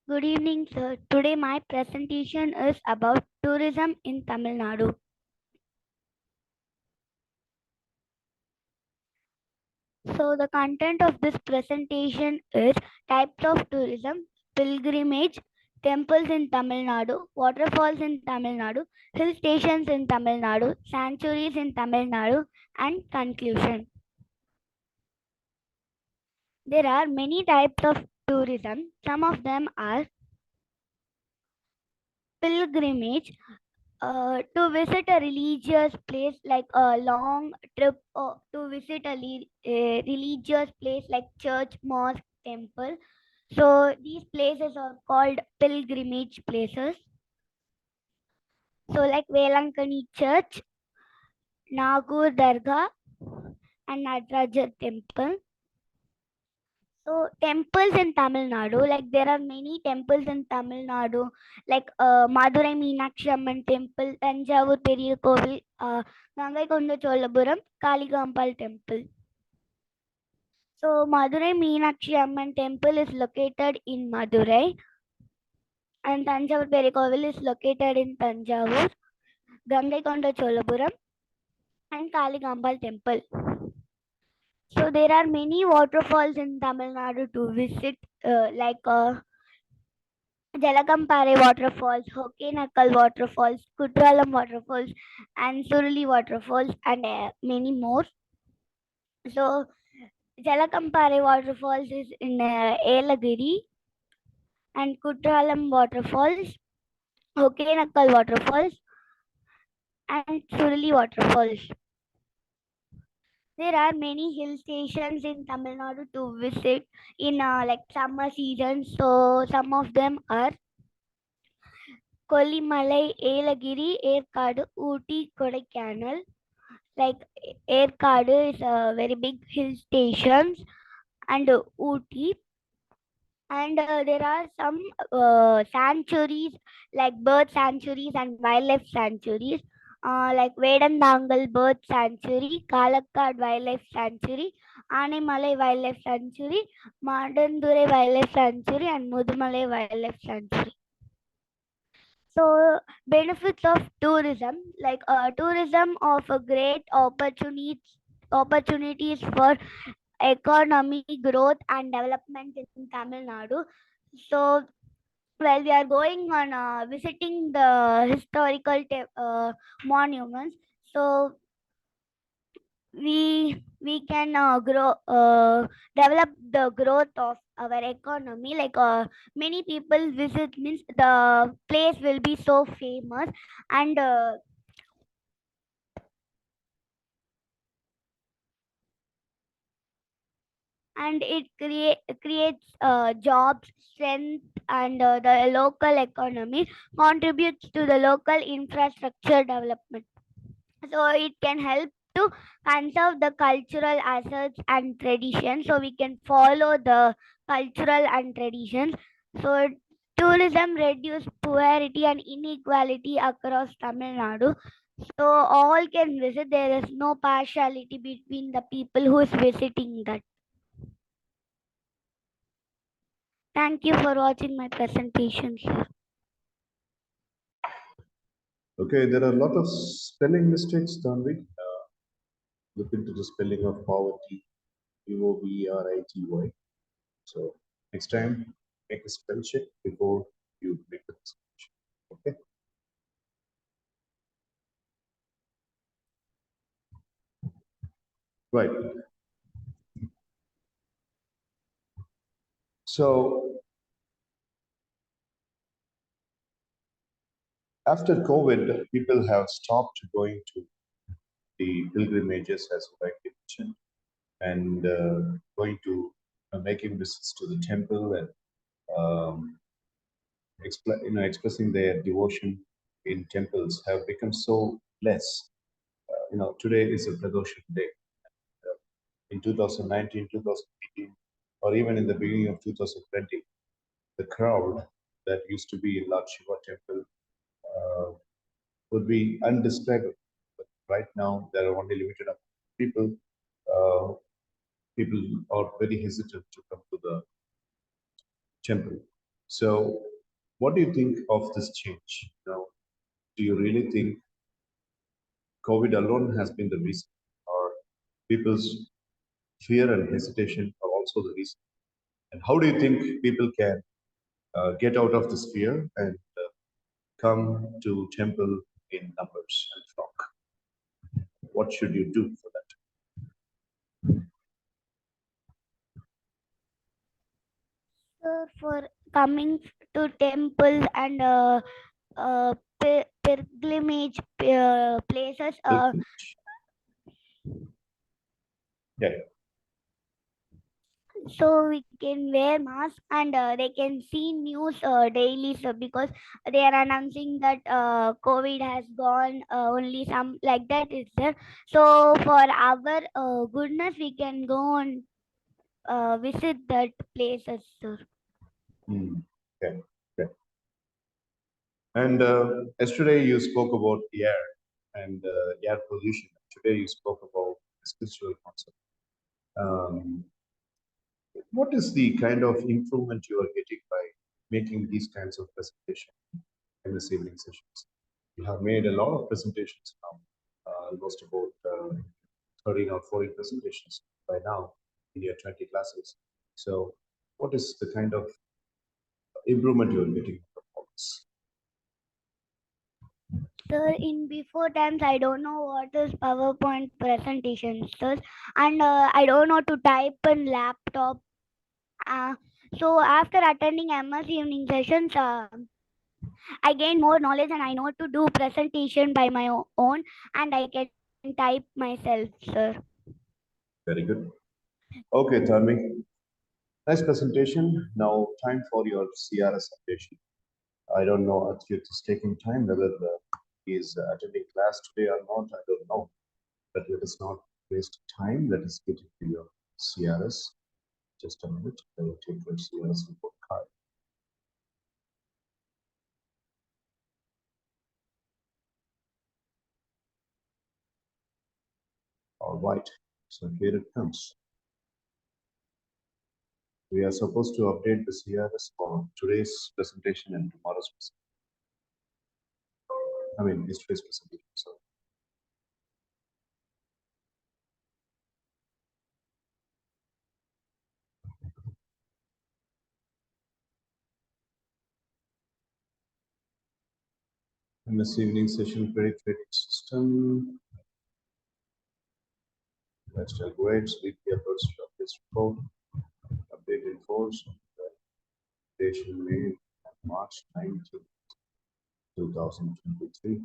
Good evening, sir. Today my presentation is about tourism in Tamil Nadu. So the content of this presentation is types of tourism, pilgrimage, temples in Tamil Nadu, waterfalls in Tamil Nadu, hill stations in Tamil Nadu, sanctuaries in Tamil Nadu, and conclusion. There are many types of tourism. Some of them are pilgrimage, to visit a religious place like a long trip, or to visit a religious place like church, mosque, temple. So these places are called pilgrimage places. So like Velankani Church, Nagur Dargah, and Nataraja Temple. So temples in Tamil Nadu, like there are many temples in Tamil Nadu, like Madurai Meenakshi Amman Temple, Tanjavur Periya Kovil, Gangaikonda Cholapuram, Kaligampal Temple. So Madurai Meenakshi Amman Temple is located in Madurai, and Tanjavur Periya Kovil is located in Tanjavur, Gangaikonda Cholapuram, and Kaligampal Temple. So there are many waterfalls in Tamil Nadu to visit, Jalagampare waterfalls, Hokenakal waterfalls, Kutralam waterfalls, and Suruli waterfalls, and many more. So, Jalagampare waterfalls is in Elagiri, and Kutralam waterfalls, Hokenakal waterfalls, and Suruli waterfalls. There are many hill stations in Tamil Nadu to visit in like summer season. So, some of them are Kollimalai, Elagiri, Erkadu, Ooty, Kodaikanal. Like Erkadu is a very big hill stations, and Ooty, and there are some sanctuaries like bird sanctuaries and wildlife sanctuaries, like Vedandangal Bird Sanctuary, Kalakkad Wildlife Sanctuary, Animalai Wildlife Sanctuary, Madandurai Wildlife Sanctuary, and Mudumalai Wildlife Sanctuary. So benefits of tourism, like tourism offer great opportunities for economy growth and development in Tamil Nadu. So while we are going on visiting the historical monuments, so we can grow develop the growth of our economy, like many people visit means the place will be so famous, and it creates jobs, strength, and the local economy, contributes to the local infrastructure development. So it can help to conserve the cultural assets and traditions, so we can follow the cultural and traditions. So tourism reduce poverty and inequality across Tamil Nadu, so all can visit. There is no partiality between the people who is visiting that. Thank you for watching my presentation, sir. Okay, there are a lot of spelling mistakes, Tanvi. Look into the spelling of poverty, Poverty. So next time, make a spell check before you make the presentation. Okay. Right. So after COVID, people have stopped going to the pilgrimages, as I mentioned, and going to making visits to the temple and um, expressing their devotion in temples have become so less. Today is a Pradosham day. In 2019, 2018, or even in the beginning of 2020, the crowd that used to be in Lord Shiva temple uh, would be undescribable. But right now, there are only limited number of people. Uh, People are very hesitant to come to the temple. So, what do you think of this change? Now, do you really think COVID alone has been the reason, or people's fear and hesitation are also the reason? And how do you think people can get out of this fear and come to temple in numbers and flock? What should you do for that? So for coming to temples and pilgrimage places, Pilgrimage. Yeah, so we can wear masks and they can see news daily, so because they are announcing that COVID has gone, only some like that is there. So for our goodness, we can go and visit that places, sir. mm, okay, okay. And yesterday you spoke about air and air pollution. Today you spoke about spiritual concept. Um, what is the kind of improvement you are getting by making these kinds of presentation in this evening sessions? You have made a lot of presentations now, almost about 13 or 14 presentations by now in your 20 classes. So, what is the kind of improvement you are getting from all this? Sir, in before times, I don't know what is PowerPoint presentations, sir, and I don't know to type in laptop. Uh, so after attending MS evening sessions, I gain more knowledge and I know to do presentation by my own, and I can type myself, sir. Very good. Okay, Dharmik. Nice presentation. Now, time for your CRS updation. I don't know Achyut is taking time, whether he is attending class today or not, I don't know. But let us not waste time. Let us get into your CRS. Just a minute. I will take your CRS report card. All right. So here it comes. We are supposed to update the CRS for today's presentation and tomorrow's presentation. I mean, yesterday's presentation. So in this evening session, credit rating system, lifestyle grades, weekly efforts of this report, update in force, presentation made on March 19, 2023.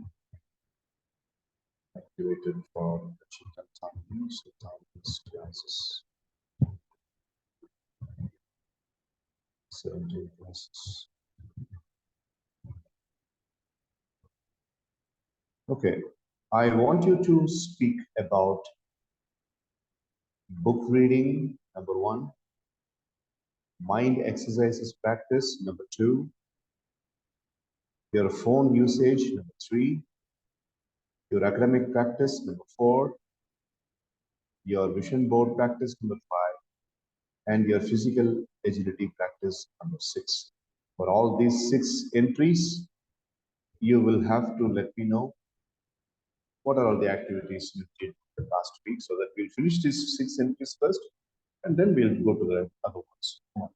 Activated for the Chicken Times, the Times classes, 17 classes. Okay, I want you to speak about book reading, number one, mind exercises practice, number two, your phone usage, number three, your academic practice, number four, your vision board practice, number five, and your physical agility practice, number six. For all these six entries, you will have to let me know what are all the activities you did the last week so that we'll finish these six entries first and then we'll go to the other ones. Come on.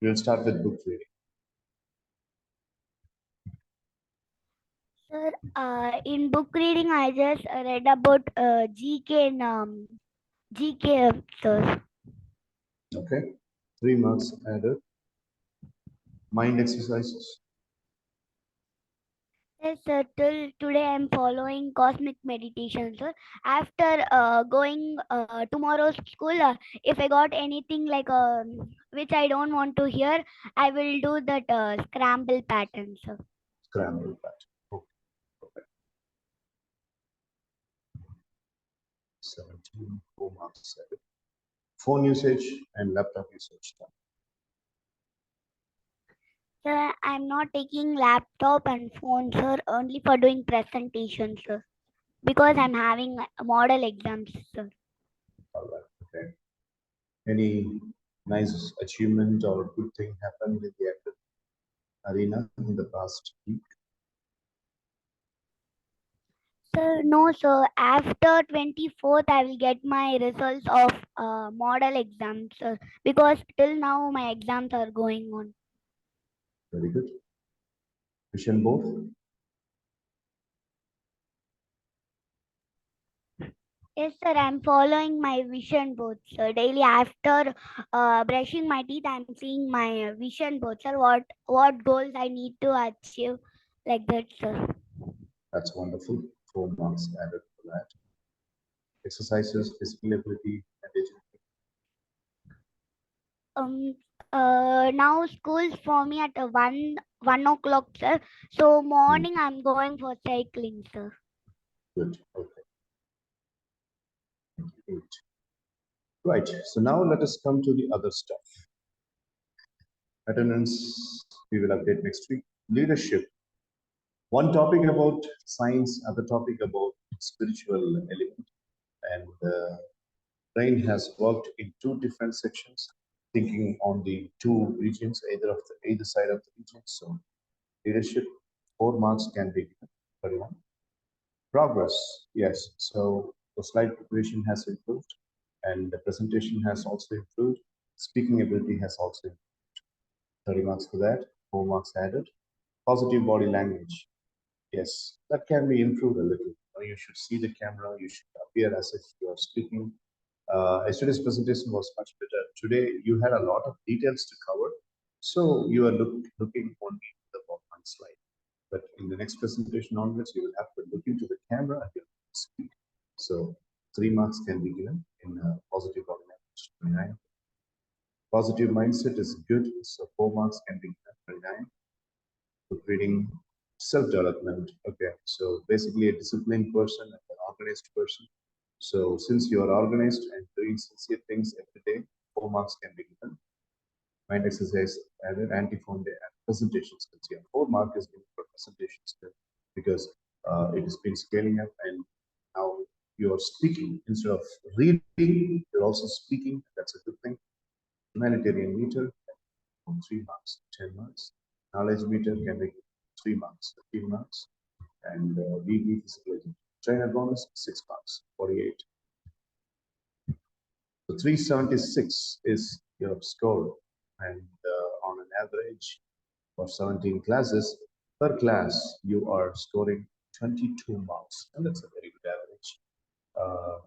We'll start with book reading. Sir, in book reading, I just read about GK and GK, sir. Okay. 3 marks added. Mind exercises. Yes, sir. Till today, I'm following cosmic meditation, sir. After going tomorrow's school, if I got anything like which I don't want to hear, I will do that scramble pattern, sir. Scramble pattern. Okay. Perfect. 17. 4 marks added. Phone usage and laptop usage. Sir, I'm not taking laptop and phone, sir, only for doing presentations, sir. Because I'm having model exams, sir. All right. Okay. Any nice achievement or good thing happened in the academic arena in the past week? Sir, no, sir. After 24th, I will get my results of model exams, sir. Because till now, my exams are going on. Very good. Vision board? Yes, sir. I'm following my vision board, sir. Daily after brushing my teeth, I'm seeing my vision board, sir. What goals I need to achieve, like that, sir. That's wonderful. 4 marks added for that. Exercises, physical ability, and agility. Now school's for me at 1 o'clock, sir. So morning I'm going for cycling, sir. Good. Okay. Good. Right. So now let us come to the other stuff. Attendance, we will update next week. Leadership. One topic about science, other topic about spiritual element. And brain has worked in two different sections, thinking on the two regions, either side of the region. So leadership, 4 marks can be given. 31. Progress, yes. So the slide preparation has improved, and the presentation has also improved. Speaking ability has also improved. 30 marks for that. 4 marks added. Positive body language, yes, that can be improved a little. You should see the camera. You should appear as if you are speaking. Yesterday's presentation was much better. Today you had a lot of details to cover, so you are looking only at the one slide. But in the next presentation onwards, you will have to look into the camera and you have to speak. So 3 marks can be given in positive body language. 29. Positive mindset is good, so 4 marks can be given. 29. Good reading, self-development. Okay, so basically a disciplined person and an organized person. So since you are organized and doing sincere things every day, 4 marks can be given. Mind exercise added, anti-phone day and presentation skills. Yeah, 4 mark is given for presentation skills because it has been scaling up and now you are speaking instead of reading. You're also speaking. That's a good thing. Humanitarian meter, 3 marks. 10 marks. Knowledge meter can be 3 marks. 15 marks. And VB physical agility. Trainer bonus 6 marks. 48. So 376 is your score, and on an average for 17 classes, per class you are scoring 22 marks, and that's a very good average.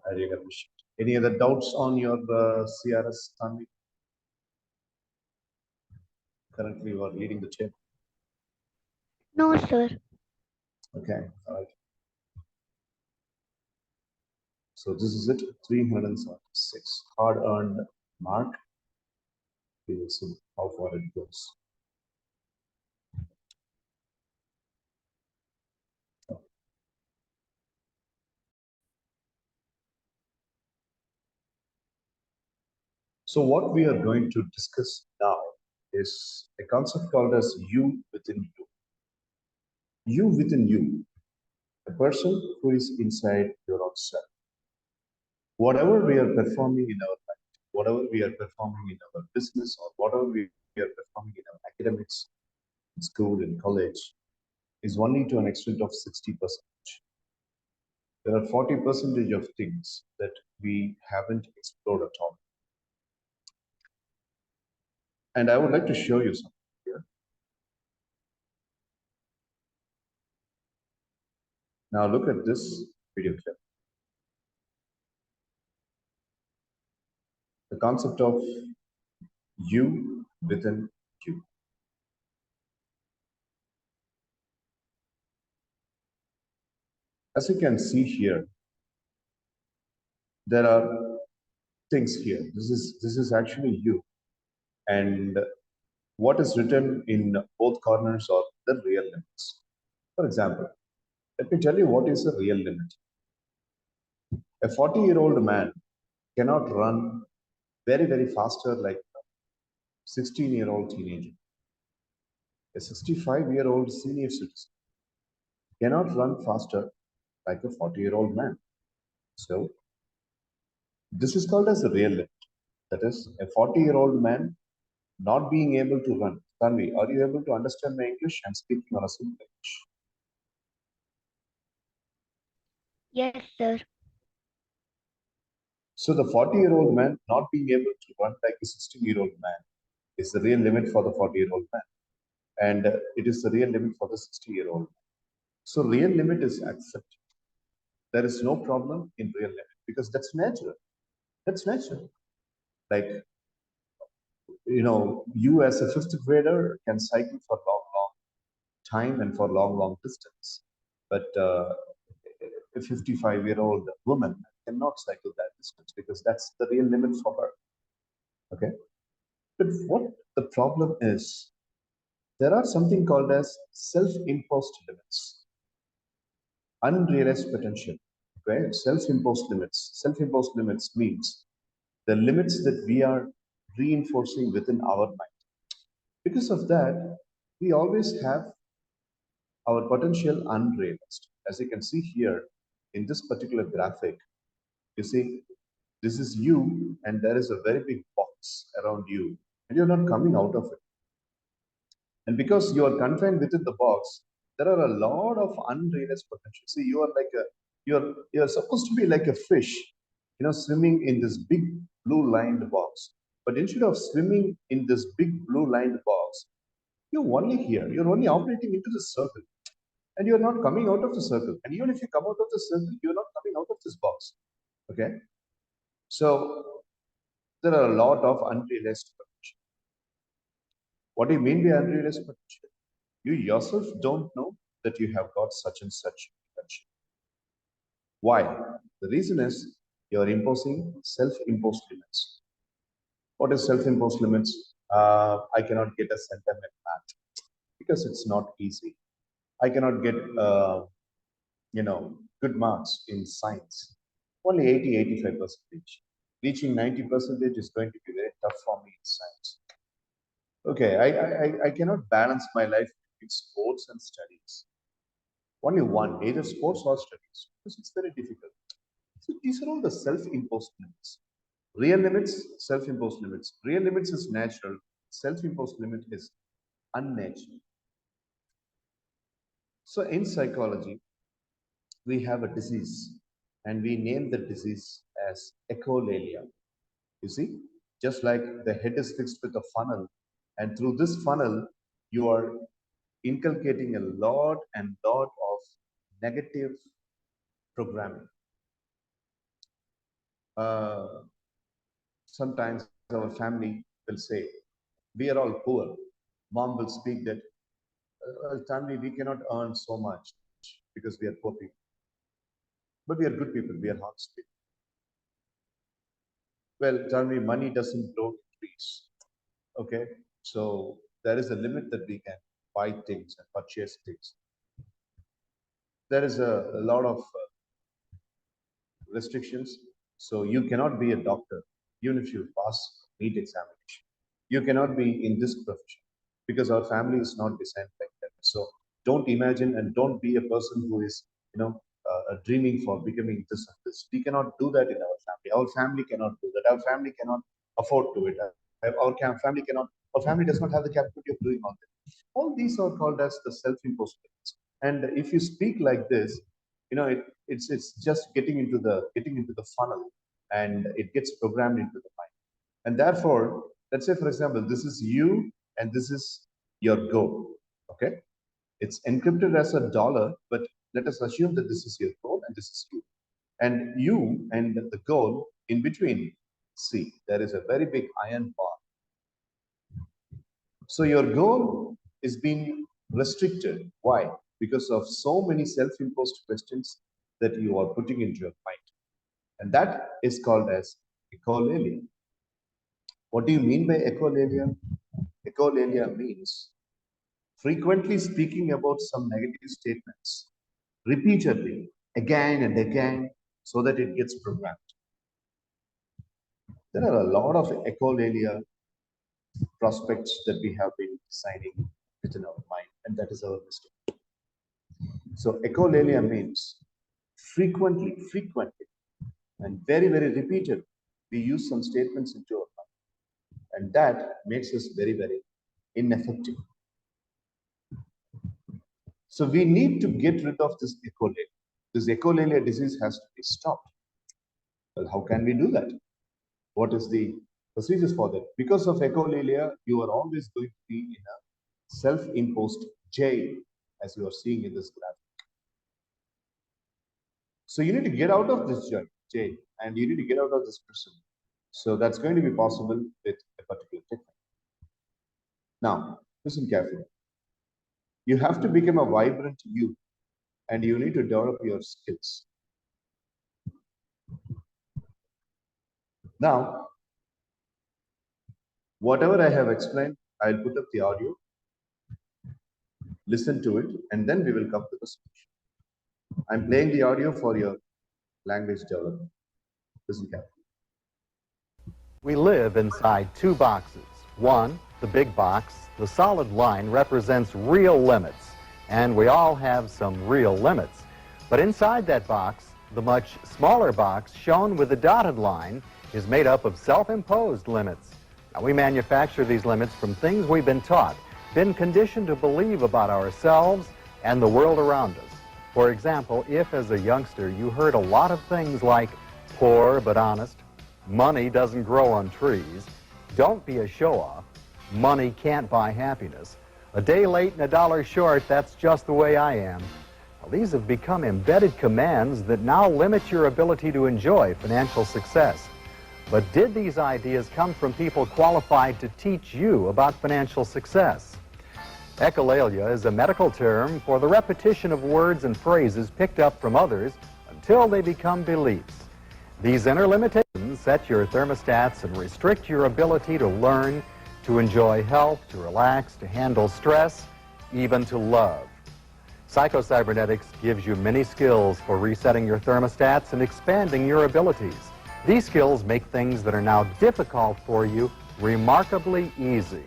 I really appreciate. Any other doubts on your CRS, Tanvi? Currently, you are leading the team. No, sir. Okay, all right. So this is it, 376 hard-earned mark. We will see how far it goes. So what we are going to discuss now is a concept called as you within you. You within you, a person who is inside your own self. Whatever we are performing in our life, whatever we are performing in our business, or whatever we are performing in our academics, in school, in college, is only to an extent of 60%. There are 40% of things that we haven't explored at all. And I would like to show you something here. Now look at this video clip. The concept of you within you. As you can see here, there are things here. This is actually you, and what is written in both corners are the real limits. For example, let me tell you what is a real limit. A 40-year-old man cannot run very faster like a 16-year-old teenager. A 65-year-old senior citizen cannot run faster like a 40-year-old man. So this is called as a real limit. That is, a 40-year-old man not being able to run Tanvi, are you able to understand my English? I'm speaking on a simple English. Yes, sir. So the 40-year-old man not being able to run like a 16-year-old man is the real limit for the 40-year-old man. And it is the real limit for the 60-year-old. So real limit is accepted. There is no problem in real limit because that's natural. That's natural. Like, you as a fifth grader can cycle for long, long time and for long, long distance. But a 55-year-old woman cannot cycle that distance because that's the real limit for her. Okay. But what the problem is, there are something called as self-imposed limits, unrealized potential. Okay, self-imposed limits. Self-imposed limits means the limits that we are reinforcing within our mind. Because of that, we always have our potential unrealized. As you can see here in this particular graphic, you see this is you, and there is a very big box around you, and you're not coming out of it. And because you are confined within the box, there are a lot of unrealized potential. See, you are like a you're supposed to be like a fish, swimming in this big blue lined box. But instead of swimming in this big blue lined box, you're only here. You're only operating into the circle, and you're not coming out of the circle. And even if you come out of the circle, you're not coming out of this box. Okay, so there are a lot of unrealized potential. What do you mean by unrealized potential? You yourself don't know that you have got such and such potential. Why? The reason is you're imposing self-imposed limits. What is self-imposed limits? I cannot get a center in math because it's not easy. I cannot get, good marks in science. Only 80, 85%. Reaching 90% is going to be very tough for me in science. Okay, I cannot balance my life between sports and studies. Only one, either sports or studies, because it's very difficult. So these are all the self-imposed limits. Real limits, self-imposed limits. Real limits is natural. Self-imposed limit is unnatural. So in psychology, we have a disease, and we name the disease as echolalia. You see, just like the head is fixed with a funnel, and through this funnel, you are inculcating a lot and lot of negative programming. Uh, Sometimes our family will say, we are all poor. Mom will speak that, well, family, we cannot earn so much because we are poor people. But we are good people, we are honest people. Well, family, money doesn't grow in trees. Okay, so there is a limit that we can buy things and purchase things. There is a lot of restrictions. So you cannot be a doctor even if you pass NEET examination. You cannot be in this profession because our family is not designed like that. So don't imagine and don't be a person who is, dreaming for becoming this and this. We cannot do that in our family. Our family cannot do that. Our family cannot afford to it. Family cannot. Our family does not have the capability of doing all that. All these are called as the self-imposed limits. And if you speak like this, it's just getting into the funnel, and it gets programmed into the mind. And therefore, let's say for example, this is you and this is your goal. Okay, it's encrypted as a dollar, but let us assume that this is your goal and this is you, and the goal in between. See, there is a very big iron bar. So your goal is being restricted. Why? Because of so many self-imposed questions that you are putting into your mind. And that is called as echolalia. What do you mean by echolalia? Echolalia means frequently speaking about some negative statements repeatedly, again and again, so that it gets programmed. There are a lot of echolalia prospects that we have been designing within our mind, and that is our mistake. So echolalia means frequently, and very, very repeated. We use some statements into our mind, and that makes us very, very ineffective. So we need to get rid of this echolalia. This echolalia disease has to be stopped. Well, how can we do that? What is the procedures for that? Because of echolalia, you are always going to be in a self-imposed jail, as you are seeing in this graph. So you need to get out of this jail, and you need to get out of this prison. So that's going to be possible with a particular technique. Now, listen carefully. You have to become a vibrant you, and you need to develop your skills. Now, whatever I have explained, I'll put up the audio, listen to it, and then we will come to the solution. I'm playing the audio for your language development. Listen carefully. We live inside two boxes. One, the big box, the solid line represents real limits, and we all have some real limits. But inside that box, the much smaller box shown with the dotted line is made up of self-imposed limits. Now, we manufacture these limits from things we've been taught, been conditioned to believe about ourselves and the world around us. For example, if as a youngster you heard a lot of things like poor but honest, money doesn't grow on trees, don't be a show-off, money can't buy happiness, a day late and a dollar short, that's just the way I am. Well, these have become embedded commands that now limit your ability to enjoy financial success. But did these ideas come from people qualified to teach you about financial success? Echolalia is a medical term for the repetition of words and phrases picked up from others until they become beliefs. These inner limitations set your thermostats and restrict your ability to learn, to enjoy health, to relax, to handle stress, even to love. Psychocybernetics gives you many skills for resetting your thermostats and expanding your abilities. These skills make things that are now difficult for you remarkably easy.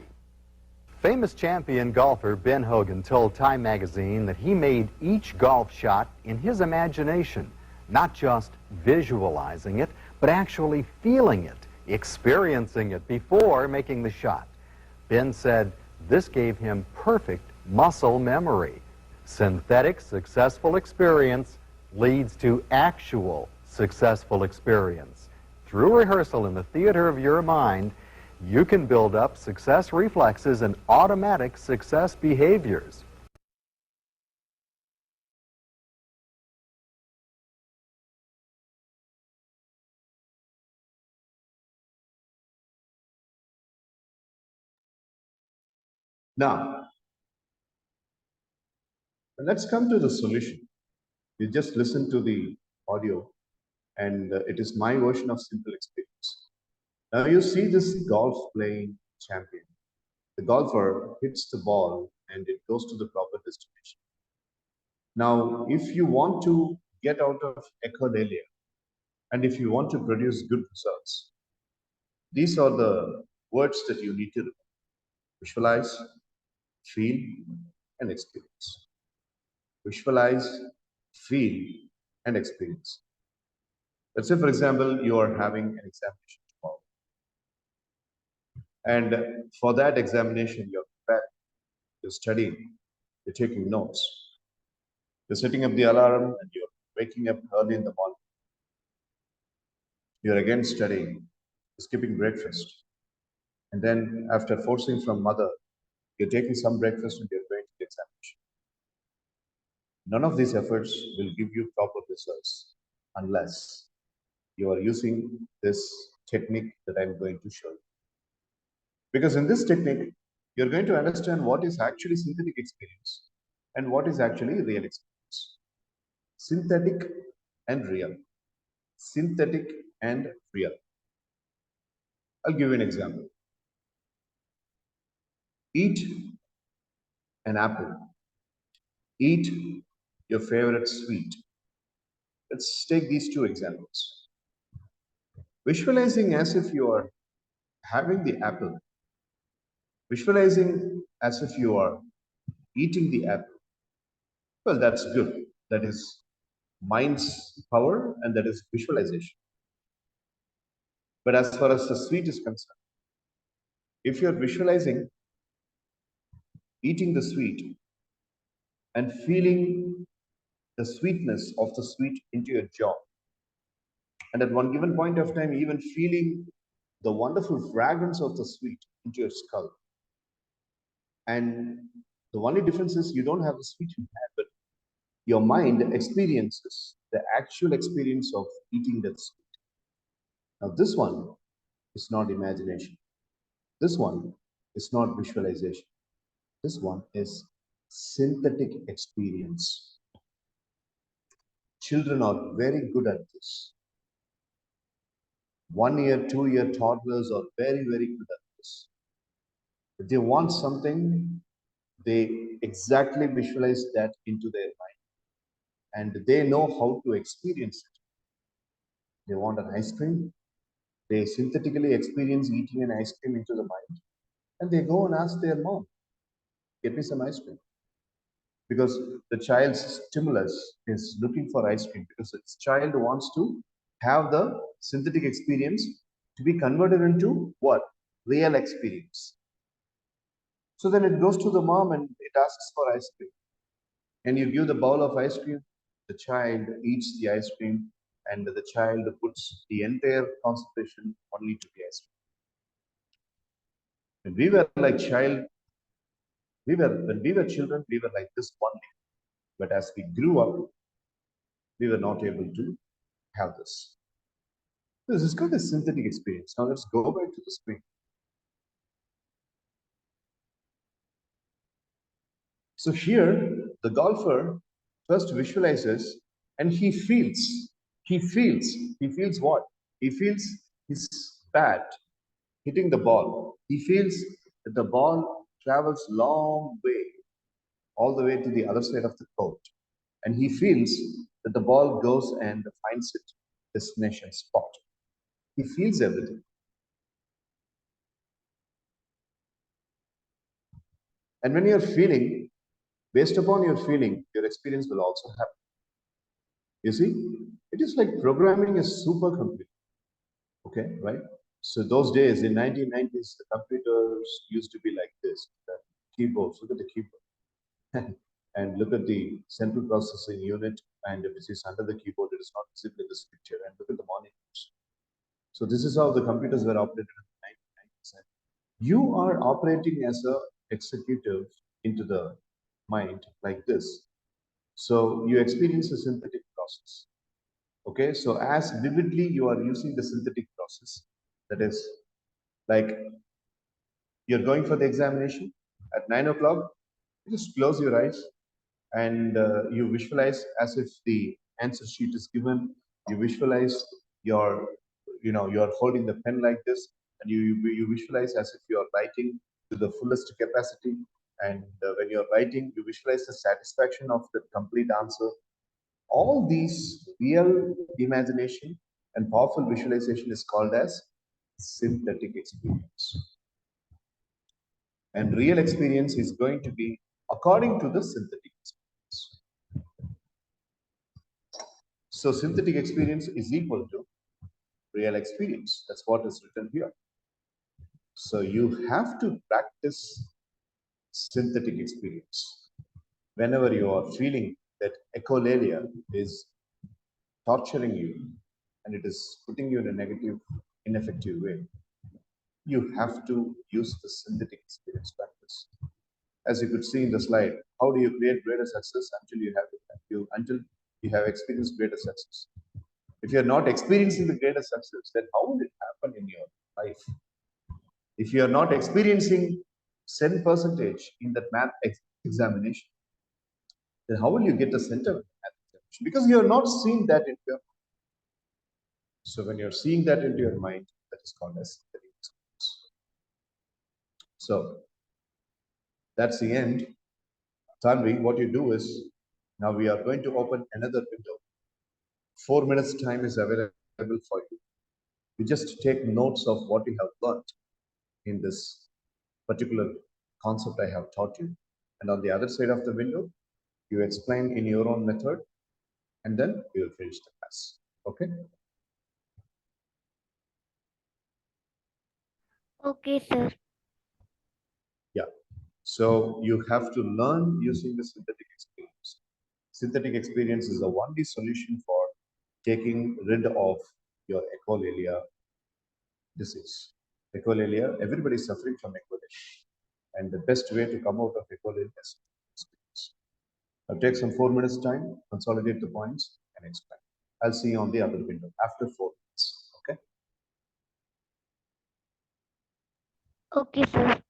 Famous champion golfer Ben Hogan told Time magazine that he made each golf shot in his imagination, not just visualizing it, but actually feeling it, experiencing it before making the shot. Ben said this gave him perfect muscle memory. Synthetic successful experience leads to actual successful experience. Through rehearsal in the theater of your mind, you can build up success reflexes and automatic success behaviors. Now, let's come to the solution. You just listen to the audio, and it is my version of simple experience. Now you see this golf playing champion. The golfer hits the ball and it goes to the proper destination. Now, if you want to get out of echolalia and if you want to produce good results, these are the words that you need to remember. Visualize, feel, and experience. Visualize, feel, and experience. Let's say, for example, you are having an examination tomorrow. And for that examination, you're prepared, you're studying, you're taking notes, you're setting up the alarm, and you're waking up early in the morning. You're again studying, skipping breakfast. And then, after forcing from mother, you're taking some breakfast and you're going to the examination. None of these efforts will give you proper results unless you are using this technique that I'm going to show you. Because in this technique, you're going to understand what is actually synthetic experience and what is actually real experience. Synthetic and real. Synthetic and real. I'll give you an example. Eat an apple. Eat your favorite sweet. Let's take these two examples. Visualizing as if you are having the apple. Visualizing as if you are eating the apple. Well, that's good. That is mind's power and that is visualization. But as far as the sweet is concerned, if you're visualizing eating the sweet and feeling the sweetness of the sweet into your jaw. And at one given point of time, even feeling the wonderful fragrance of the sweet into your skull. And the only difference is you don't have the sweet in hand, but your mind experiences the actual experience of eating that sweet. Now, this one is not imagination. This one is not visualization. This one is synthetic experience. Children are very good at this. 1 year, 2 year toddlers are very, very good at this. If they want something, they exactly visualize that into their mind and they know how to experience it. They want an ice cream, they synthetically experience eating an ice cream into the mind and they go and ask their mom, get me some ice cream. Because the child's stimulus is looking for ice cream because its child wants to have the synthetic experience to be converted into what? Real experience. So then it goes to the mom and it asks for ice cream. And you give the bowl of ice cream, the child eats the ice cream, and the child puts the entire concentration only to the ice cream. When we were like child, when we were children, we were like this only. But as we grew up, we were not able to have this. This is called a synthetic experience. Now let's go back to the screen. So here, the golfer first visualizes and he feels what? He feels his bat hitting the ball. He feels that the ball travels long way, all the way to the other side of the court. And he feels that the ball goes and finds its destination spot. He feels everything. And when you're feeling, based upon your feeling, your experience will also happen. You see, it is like programming a supercomputer. Okay, right? So those days in 1990s, the computers used to be like this. The keyboards, look at the keyboard. And look at the central processing unit, and if it is under the keyboard, it is not visible in this picture. And look at the monitors. So this is how the computers were operated in the 1990s. You are operating as a executive into the mind like this. So you experience a synthetic process. Okay, so as vividly you are using the synthetic process, that is like you're going for the examination at 9 o'clock, you just close your eyes and you visualize as if the answer sheet is given. You visualize your, you're holding the pen like this, and you visualize as if you're writing to the fullest capacity. And when you're writing, you visualize the satisfaction of the complete answer. All these real imagination and powerful visualization is called as synthetic experience. And real experience is going to be according to the synthetic experience. So synthetic experience is equal to real experience. That's what is written here. So you have to practice synthetic experience. Whenever you are feeling that echolalia is torturing you and it is putting you in a negative, ineffective way, you have to use the synthetic experience practice. As you could see in the slide, how do you create greater success until you have experienced greater success? If you're not experiencing the greater success, then how will it happen in your life? If you are not experiencing 10% in that math examination, then how will you get the center of the math examination? Because you are not seeing that in your mind. So when you're seeing that into your mind, that is called as synthetic experience. So that's the end. Tanvi, what you do is, now we are going to open another window. 4 minutes time is available for you. You just take notes of what you have learned in this particular concept I have taught you. And on the other side of the window, you explain in your own method, and then you will finish the class. Okay? Okay, sir. Yeah. So you have to learn using the synthetic experience. Synthetic experience is the only solution for taking rid of your echolalia disease. Echolalia, everybody is suffering from echolalia. And the best way to come out of echolalia is experience. Now take some 4 minutes time, consolidate the points and explain. I'll see you on the other window after 4 minutes. Okay. Okay, sir.